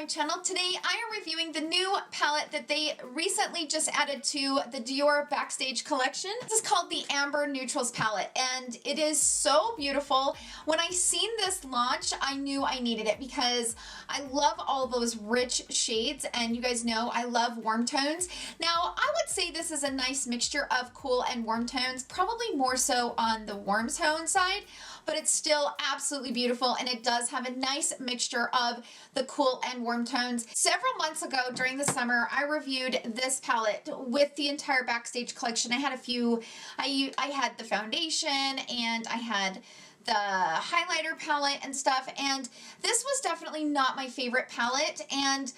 my channel. Today I am reviewing the new palette that they recently just added to the Dior Backstage collection. This is called the Amber Neutrals palette and it is so beautiful. When I seen this launch, I knew I needed it because I love all those rich shades and you guys know I love warm tones. Now I would say this is a nice mixture of cool and warm tones, probably more so on the warm tone side, but it's still absolutely beautiful and it does have a nice mixture of the cool and warm tones. Several months ago during the summer, I reviewed this palette with the entire Backstage collection. I had a few, I had the foundation and I had the highlighter palette and stuff, and this was definitely not my favorite palette, and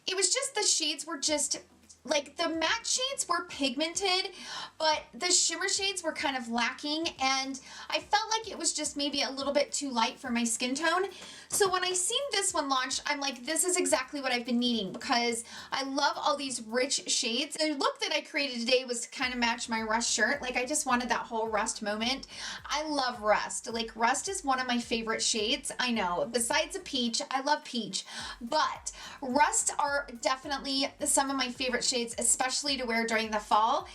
it was just the shades were just like the matte shades were pigmented, but the shimmer shades were kind of lacking, and I felt like it was just maybe a little bit too light for my skin tone. So when I seen this one launch, I'm like, this is exactly what I've been needing because I love all these rich shades. The look that I created today was to kind of match my rust shirt. Like I just wanted that whole rust moment. I love rust. Like rust is one of my favorite shades. I know, besides a peach, I love peach, but rust are definitely some of my favorite shades, especially to wear during the fall.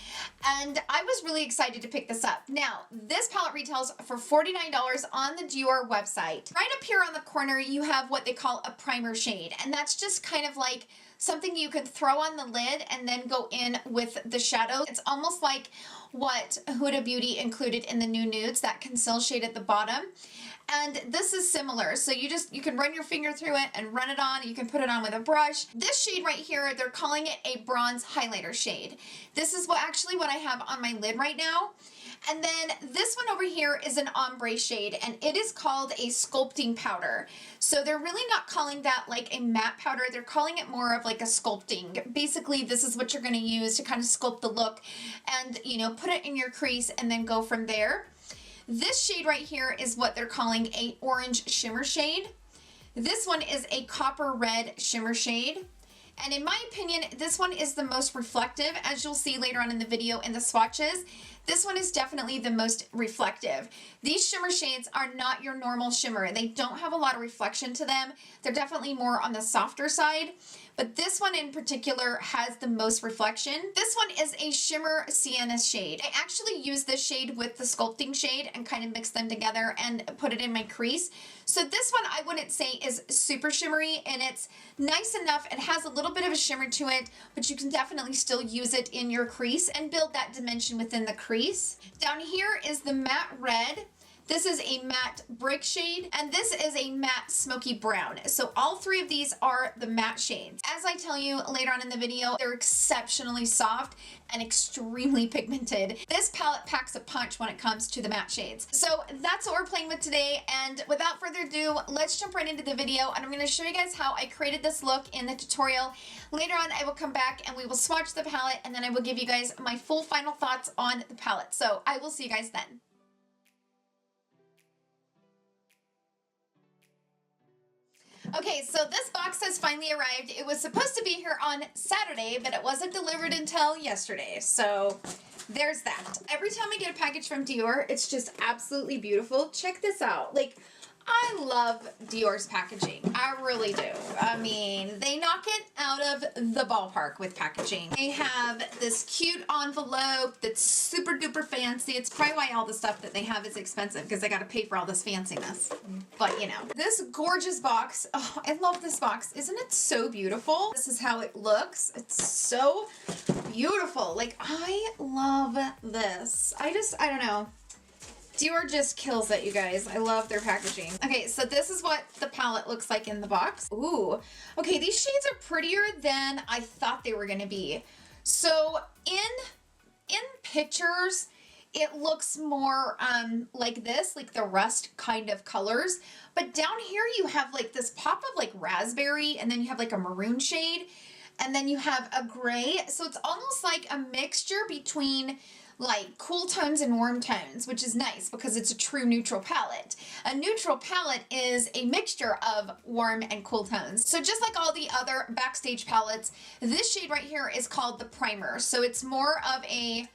And I was really excited to pick this up. Now, this palette retails for $49 on the Dior website. Right up here on the corner, you have what they call a primer shade, and that's just kind of like something you could throw on the lid and then go in with the shadow. It's almost like what Huda Beauty included in the new nudes, that conceal shade at the bottom. And this is similar. So you can run your finger through it and run it on. You can put it on with a brush. This shade right here, they're calling it a bronze highlighter shade. This is what I have on my lid right now. And then this one over here is an ombre shade, and it is called a sculpting powder. So they're really not calling that like a matte powder. They're calling it more of like a sculpting. Basically, this is what you're going to use to kind of sculpt the look and, you know, put it in your crease and then go from there. This shade right here is what they're calling a orange shimmer shade. This one is a copper red shimmer shade. And in my opinion, this one is the most reflective, as you'll see later on in the video in the swatches. This one is definitely the most reflective. These shimmer shades are not your normal shimmer. They don't have a lot of reflection to them. They're definitely more on the softer side. But this one in particular has the most reflection. This one is a shimmer sienna shade. I actually use this shade with the sculpting shade and kind of mix them together and put it in my crease. So this one I wouldn't say is super shimmery, and it's nice enough. It has a little bit of a shimmer to it, but you can definitely still use it in your crease and build that dimension within the crease. Down here is the matte red. This is a matte brick shade, and this is a matte smoky brown. So all three of these are the matte shades. As I tell you later on in the video, they're exceptionally soft and extremely pigmented. This palette packs a punch when it comes to the matte shades. So that's what we're playing with today, and without further ado, let's jump right into the video, and I'm going to show you guys how I created this look in the tutorial. Later on, I will come back and we will swatch the palette, and then I will give you guys my full final thoughts on the palette. So I will see you guys then. Okay, so this box has finally arrived. It was supposed to be here on Saturday, but it wasn't delivered until yesterday. So there's that. Every time I get a package from Dior, it's just absolutely beautiful. Check this out. Like, I love Dior's packaging. I really do. I mean, they knock it out of the ballpark with packaging. They have this cute envelope that's super duper fancy. It's probably why all the stuff that they have is expensive, because they got to pay for all this fanciness. But you know, this gorgeous box. Oh, I love this box. Isn't it so beautiful? This is how it looks. It's so beautiful. Like, I love this. I don't know. Dior just kills it, you guys. I love their packaging. Okay, so this is what the palette looks like in the box. Ooh. Okay, these shades are prettier than I thought they were gonna be. So in pictures, it looks more like this, like the rust kind of colors. But down here you have like this pop of like raspberry, and then you have like a maroon shade, and then you have a gray. So it's almost like a mixture between like cool tones and warm tones, which is nice because it's a true neutral palette. A neutral palette is a mixture of warm and cool tones. So just like all the other Backstage palettes, this shade right here is called the Primer. So it's more of a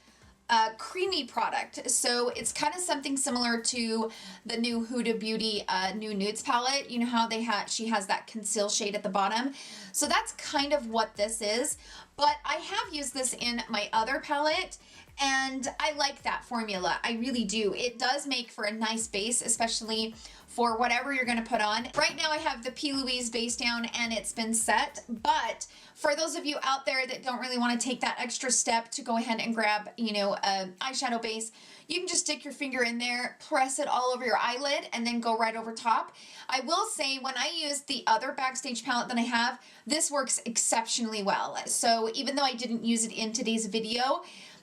creamy product. So it's kind of something similar to the new Huda Beauty new Nudes palette. You know how she has that conceal shade at the bottom. So that's kind of what this is. But I have used this in my other palette, and I like that formula. I really do. It does make for a nice base, especially for whatever you're going to put on. Right now I have the P. Louise base down and it's been set, but for those of you out there that don't really want to take that extra step to go ahead and grab, you know, an eyeshadow base, you can just stick your finger in there, press it all over your eyelid, and then go right over top. I will say, when I use the other Backstage palette that I have, this works exceptionally well. So even though I didn't use it in today's video,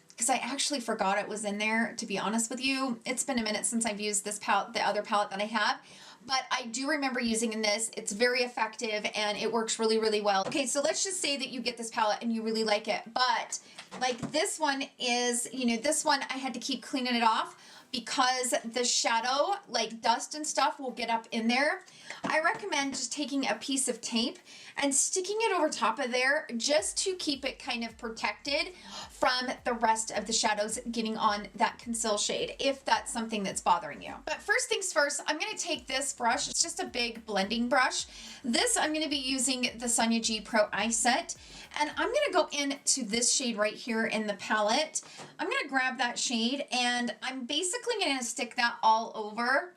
because I actually forgot it was in there, to be honest with you. It's been a minute since I've used this palette, the other palette that I have, but I do remember using this. It's very effective and it works really, really well. Okay, so let's just say that you get this palette and you really like it, but like this one is, you know, this one I had to keep cleaning it off because the shadow, like dust and stuff, will get up in there. I recommend just taking a piece of tape and sticking it over top of there just to keep it kind of protected from the rest of the shadows getting on that conceal shade, if that's something that's bothering you. But first things first, I'm going to take this brush. It's just a big blending brush. This, I'm going to be using the Sonia G Pro Eye Set, and I'm going to go into this shade right here in the palette. I'm going to grab that shade, and I'm basically going to stick that all over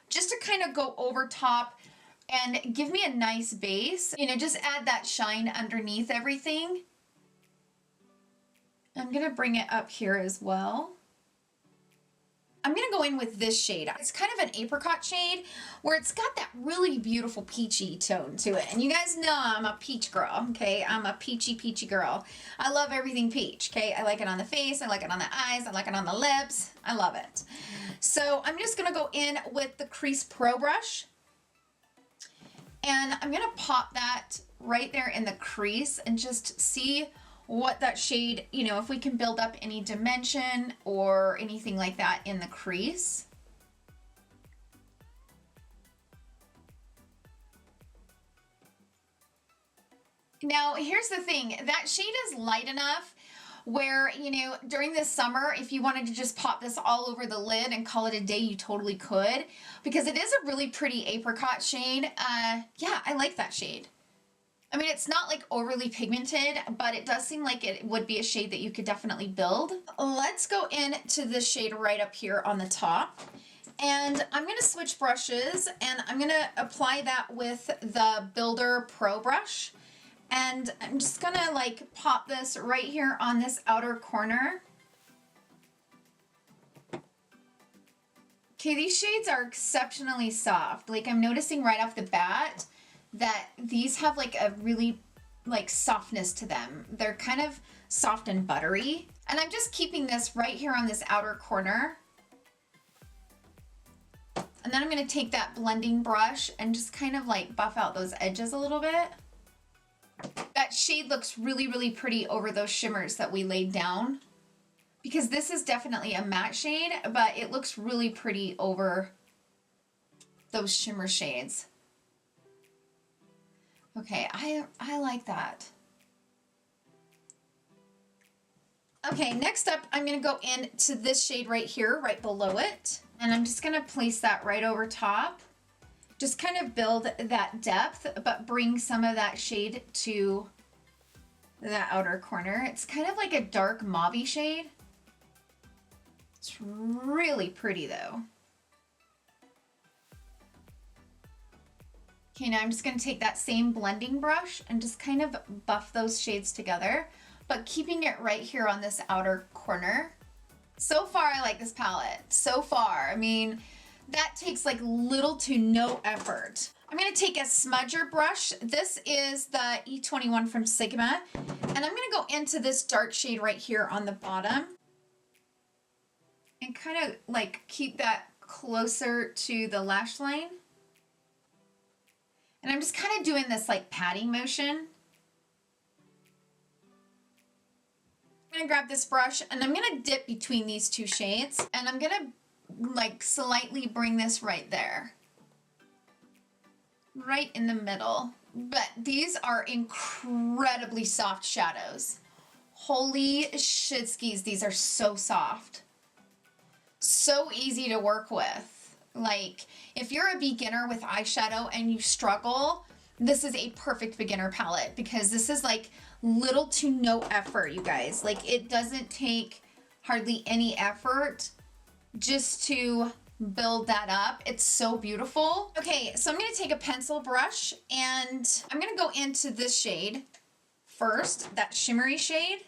just to kind of go over top and give me a nice base. You know, just add that shine underneath everything. I'm gonna bring it up here as well. I'm gonna go in with this shade. It's kind of an apricot shade where it's got that really beautiful peachy tone to it. And you guys know I'm a peach girl, okay? I'm a peachy girl. I love everything peach, okay? I like it on the face, I like it on the eyes, I like it on the lips. I love it. So I'm just gonna go in with the Crease Pro brush. And I'm gonna pop that right there in the crease and just see what that shade, you know, if we can build up any dimension or anything like that in the crease. Now, here's the thing, that shade is light enough where, you know, during this summer, if you wanted to just pop this all over the lid and call it a day, you totally could, because it is a really pretty apricot shade. Yeah, I like that shade. I mean, it's not like overly pigmented, but it does seem like it would be a shade that you could definitely build. Let's go into this shade right up here on the top. And I'm going to switch brushes, and I'm going to apply that with the Builder Pro brush. And I'm just gonna like pop this right here on this outer corner. Okay, these shades are exceptionally soft. Like, I'm noticing right off the bat that these have like a really like softness to them. They're kind of soft and buttery. And I'm just keeping this right here on this outer corner. And then I'm gonna take that blending brush and just kind of like buff out those edges a little bit. That shade looks really, really pretty over those shimmers that we laid down, because this is definitely a matte shade, but it looks really pretty over those shimmer shades. Okay, I like that. Okay, next up, I'm going to go into this shade right here, right below it, and I'm just going to place that right over top. Just kind of build that depth, but bring some of that shade to that outer corner. It's kind of like a dark mauve-y shade. It's really pretty though. Okay, now I'm just going to take that same blending brush and just kind of buff those shades together, but keeping it right here on this outer corner. So far, I like this palette. So far, I mean, that takes like little to no effort. I'm going to take a smudger brush. This is the E21 from Sigma, and I'm going to go into this dark shade right here on the bottom and kind of like keep that closer to the lash line. And I'm just kind of doing this like patting motion. I'm going to grab this brush and I'm going to dip between these two shades, and I'm going to like slightly bring this right there, right in the middle. But these are incredibly soft shadows. Holy shitskis, these are so soft. So easy to work with. Like, if you're a beginner with eyeshadow and you struggle, this is a perfect beginner palette because this is like little to no effort, you guys. Like, it doesn't take hardly any effort just to build that up. It's so beautiful. Okay, so I'm going to take a pencil brush and I'm going to go into this shade first, that shimmery shade.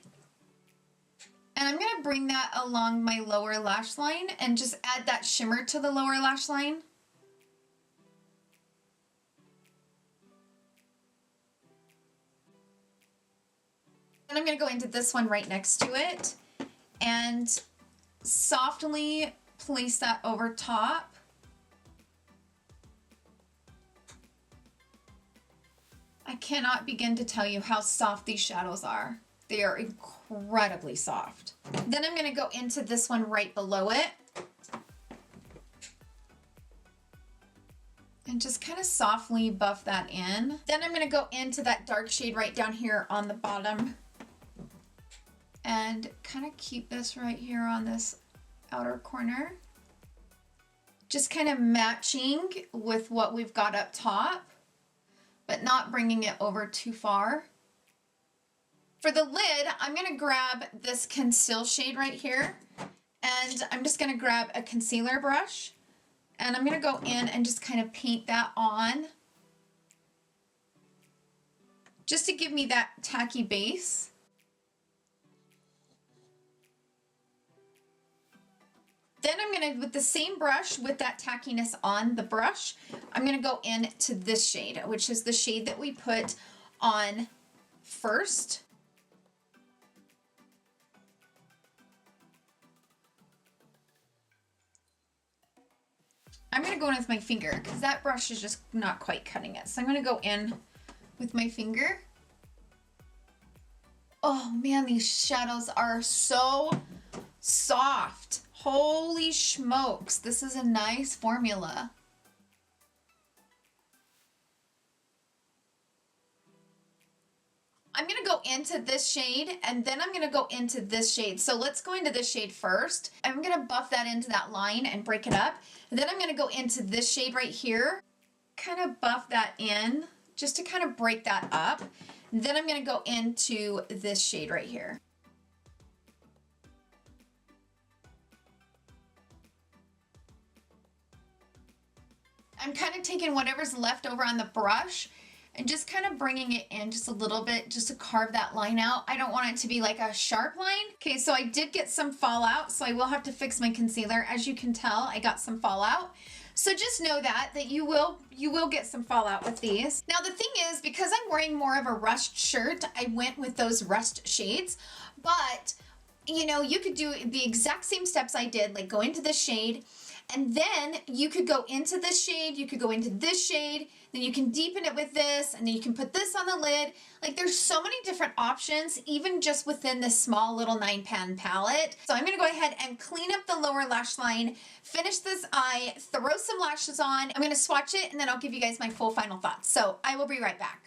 And I'm going to bring that along my lower lash line and just add that shimmer to the lower lash line. And I'm going to go into this one right next to it and softly place that over top. I cannot begin to tell you how soft these shadows are. They are incredibly soft. Then I'm going to go into this one right below it. And just kind of softly buff that in. Then I'm going to go into that dark shade right down here on the bottom. And kind of keep this right here on this outer corner. Just kind of matching with what we've got up top, but not bringing it over too far. For the lid, I'm going to grab this conceal shade right here, and I'm just going to grab a concealer brush, and I'm going to go in and just kind of paint that on, just to give me that tacky base. Then I'm going to, with the same brush, with that tackiness on the brush, I'm going to go into this shade, which is the shade that we put on first. I'm going to go in with my finger because that brush is just not quite cutting it. So I'm going to go in with my finger. Oh man, these shadows are so soft. Holy smokes, this is a nice formula. I'm going to go into this shade and then I'm going to go into this shade. So let's go into this shade first. I'm going to buff that into that line and break it up. And then I'm going to go into this shade right here, kind of buff that in just to kind of break that up. And then I'm going to go into this shade right here. I'm kind of taking whatever's left over on the brush and just kind of bringing it in just a little bit just to carve that line out. I don't want it to be like a sharp line. Okay, so I did get some fallout, so I will have to fix my concealer. As you can tell, I got some fallout. So just know that you will get some fallout with these. Now the thing is, because I'm wearing more of a rushed shirt, I went with those rust shades, but you know, you could do the exact same steps I did, like go into this shade, and then you could go into this shade, you could go into this shade, then you can deepen it with this, and then you can put this on the lid. Like there's so many different options, even just within this small little 9-pan palette. So I'm gonna go ahead and clean up the lower lash line, finish this eye, throw some lashes on. I'm gonna swatch it, and then I'll give you guys my full final thoughts. So I will be right back.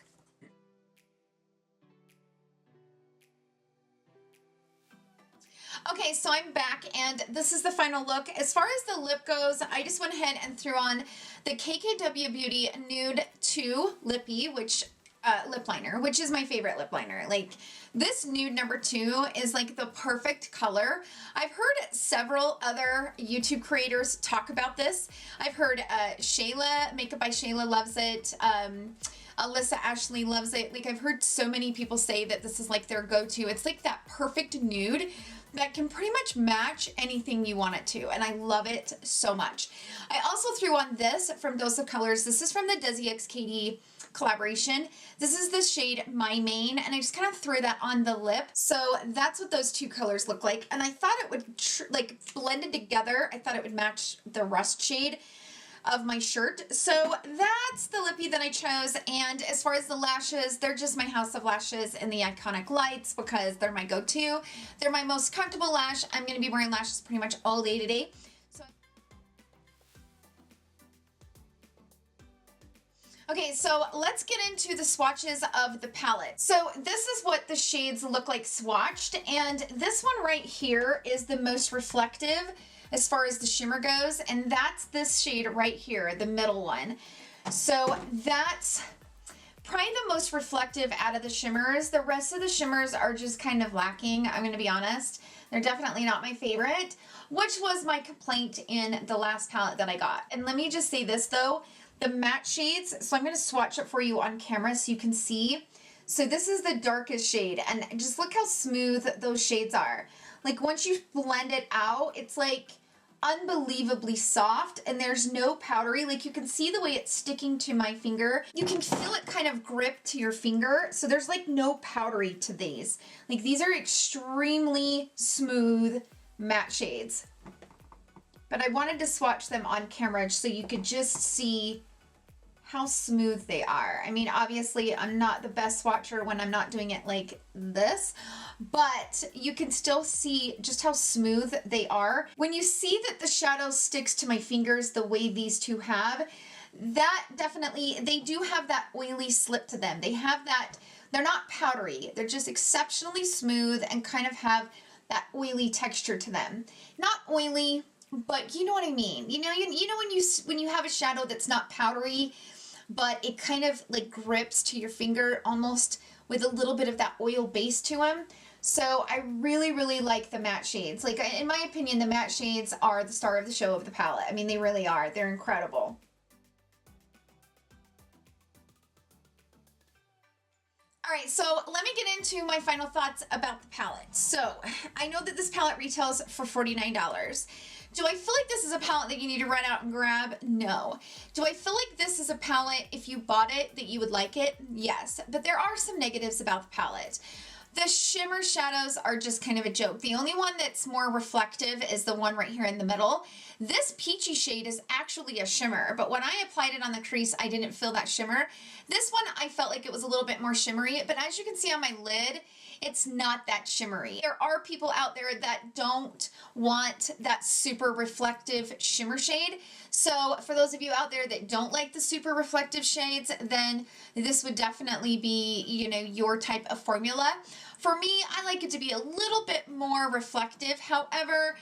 Okay, so I'm back and this is the final look. As far as the lip goes, I just went ahead and threw on the KKW Beauty Nude 2 Lippie, lip liner, which is my favorite lip liner. Like this Nude number 2 is like the perfect color. I've heard several other YouTube creators talk about this. I've heard Shayla, Makeup by Shayla loves it. Alyssa Ashley loves it. Like I've heard so many people say that this is like their go-to. It's like that perfect nude that can pretty much match anything you want it to, and I love it so much. I also threw on this from Dose of Colors. This is from the DesixKaty collaboration. This is the shade My Main, and I just kind of threw that on the lip. So that's what those two colors look like, and I thought it would, like blended together, I thought it would match the rust shade of my shirt. So that's the lippie that I chose, and as far as the lashes, they're just my House of Lashes in the Iconic Lights because they're my go-to. They're my most comfortable lash. I'm going to be wearing lashes pretty much all day today. So Okay, so let's get into the swatches of the palette. So this is what the shades look like swatched, and this one right here is the most reflective as far as the shimmer goes, and that's this shade right here, the middle one. So that's probably the most reflective out of the shimmers. The rest of the shimmers are just kind of lacking, I'm gonna be honest. They're definitely not my favorite, which was my complaint in the last palette that I got. And let me just say this though, the matte shades, so I'm gonna swatch it for you on camera so you can see. So this is the darkest shade, and just look how smooth those shades are. Like once you blend it out, it's like unbelievably soft, and there's no powdery. Like you can see the way it's sticking to my finger. You can feel it kind of grip to your finger. So there's like no powdery to these. Like these are extremely smooth matte shades. But I wanted to swatch them on camera so you could just see how smooth they are. I mean, obviously I'm not the best swatcher when I'm not doing it like this, but you can still see just how smooth they are. When you see that the shadow sticks to my fingers the way these two have, that definitely, they do have that oily slip to them. They have that, they're not powdery, they're just exceptionally smooth and kind of have that oily texture to them. Not oily, but you know what I mean. You know when you have a shadow that's not powdery, but it kind of like grips to your finger almost with a little bit of that oil base to them. So I really, really like the matte shades. Like in my opinion, the matte shades are the star of the show of the palette. I mean, they really are. They're incredible. All right, so let me get into my final thoughts about the palette. So I know that this palette retails for $49. Do I feel like this is a palette that you need to run out and grab? No. Do I feel like this is a palette, if you bought it, that you would like it? Yes. But there are some negatives about the palette. The shimmer shadows are just kind of a joke. The only one that's more reflective is the one right here in the middle. This peachy shade is actually a shimmer, but when I applied it on the crease, I didn't feel that shimmer. This one, I felt like it was a little bit more shimmery, but as you can see on my lid, it's not that shimmery. There are people out there that don't want that super reflective shimmer shade. So for those of you out there that don't like the super reflective shades, then this would definitely be, you know, your type of formula. For me, I like it to be a little bit more reflective. However,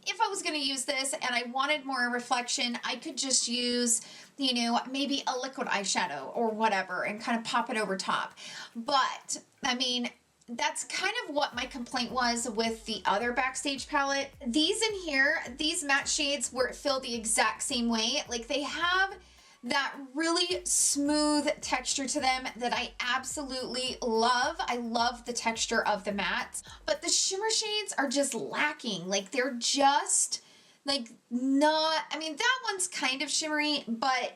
if I was going to use this and I wanted more reflection, I could just use, you know, maybe a liquid eyeshadow or whatever and kind of pop it over top. But, I mean, that's kind of what my complaint was with the other Backstage palette. These in here, these matte shades feel the exact same way. Like they have that really smooth texture to them that I absolutely love. I love the texture of the mattes, but the shimmer shades are just lacking. Like they're just like not, I mean, that one's kind of shimmery, but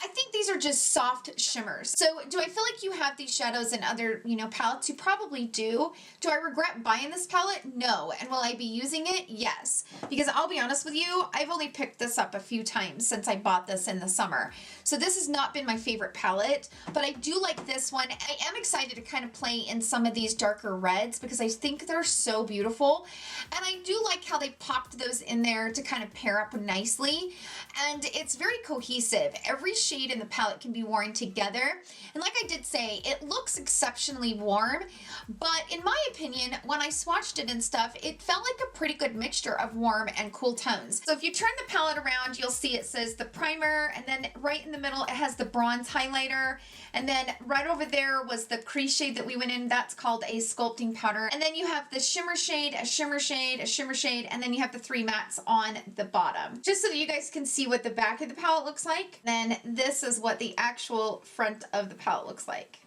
I think these are just soft shimmers. So do I feel like you have these shadows in other, you know, palettes? You probably do. Do I regret buying this palette? No. And will I be using it? Yes. Because I'll be honest with you, I've only picked this up a few times since I bought this in the summer. So this has not been my favorite palette, but I do like this one. I am excited to kind of play in some of these darker reds because I think they're so beautiful. And I do like how they popped those in there to kind of pair up nicely. And it's very cohesive. Every shade in the palette can be worn together, and like I did say, it looks exceptionally warm, but in my opinion, when I swatched it and stuff, it felt like a pretty good mixture of warm and cool tones. So if you turn the palette around, you'll see it says the primer, and then right in the middle it has the bronze highlighter, and then right over there was the crease shade that we went in. That's called a sculpting powder, and then you have the shimmer shade, a shimmer shade, a shimmer shade, and then you have the three mattes on the bottom, just so that you guys can see what the back of the palette looks like. Then this is what the actual front of the palette looks like.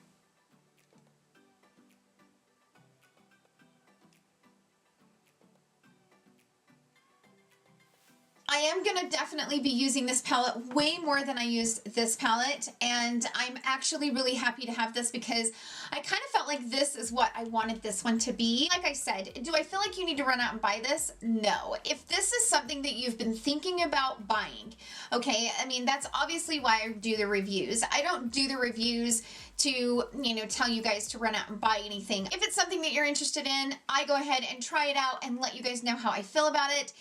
I am going to definitely be using this palette way more than I used this palette, and I'm actually really happy to have this because I kind of felt like this is what I wanted this one to be. Like I said, do I feel like you need to run out and buy this? No. If this is something that you've been thinking about buying, okay, I mean, that's obviously why I do the reviews. I don't do the reviews to, you know, tell you guys to run out and buy anything. If it's something that you're interested in, I go ahead and try it out and let you guys know how I feel about it.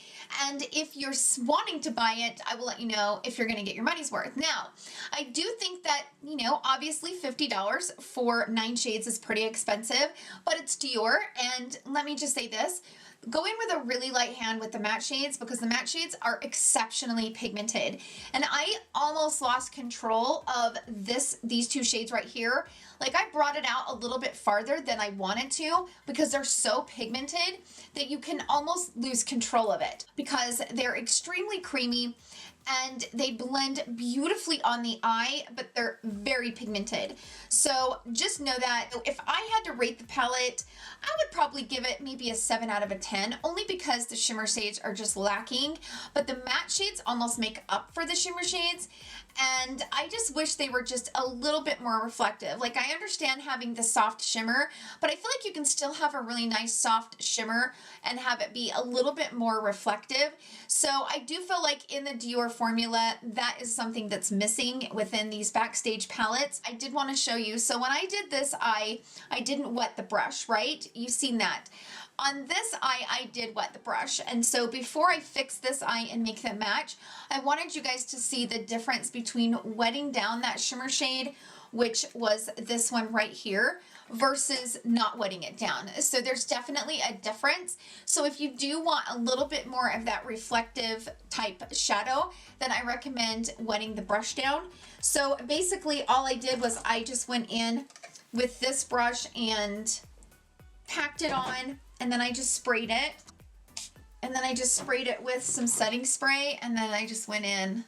And if you're smart wanting to buy it, I will let you know if you're going to get your money's worth. Now, I do think that, you know, obviously $50 for 9 shades is pretty expensive, but it's Dior, and let me just say this. Go in with a really light hand with the matte shades because the matte shades are exceptionally pigmented. And I almost lost control of these 2 shades right here. Like, I brought it out a little bit farther than I wanted to because they're so pigmented that you can almost lose control of it because they're extremely creamy and they blend beautifully on the eye, but they're very pigmented. So just know that if I had to rate the palette, I would probably give it maybe a 7 out of a 10, only because the shimmer shades are just lacking, but the matte shades almost make up for the shimmer shades. And I just wish they were just a little bit more reflective. Like, I understand having the soft shimmer, but I feel like you can still have a really nice soft shimmer and have it be a little bit more reflective. So I do feel like in the Dior formula, that is something that's missing within these Backstage palettes. I did want to show you. So when I did this eye, I didn't wet the brush, right? You've seen that. On this eye, I did wet the brush. And so before I fix this eye and make them match, I wanted you guys to see the difference between wetting down that shimmer shade, which was this one right here, versus not wetting it down. So there's definitely a difference. So if you do want a little bit more of that reflective type shadow, then I recommend wetting the brush down. So basically all I did was I just went in with this brush and packed it on, and then I just sprayed it. And then I just sprayed it with some setting spray, and then I just went in.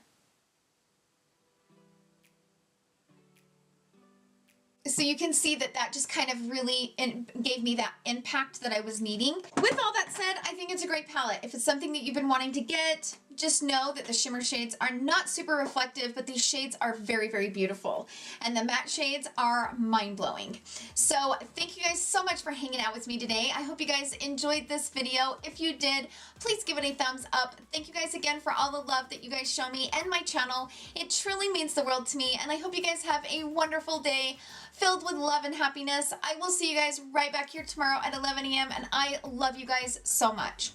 So you can see that that just kind of really gave me that impact that I was needing. With all that said, I think it's a great palette. If it's something that you've been wanting to get, just know that the shimmer shades are not super reflective, but these shades are very, very beautiful. And the matte shades are mind-blowing. So thank you guys so much for hanging out with me today. I hope you guys enjoyed this video. If you did, please give it a thumbs up. Thank you guys again for all the love that you guys show me and my channel. It truly means the world to me, and I hope you guys have a wonderful day filled with love and happiness. I will see you guys right back here tomorrow at 11 a.m. and I love you guys so much.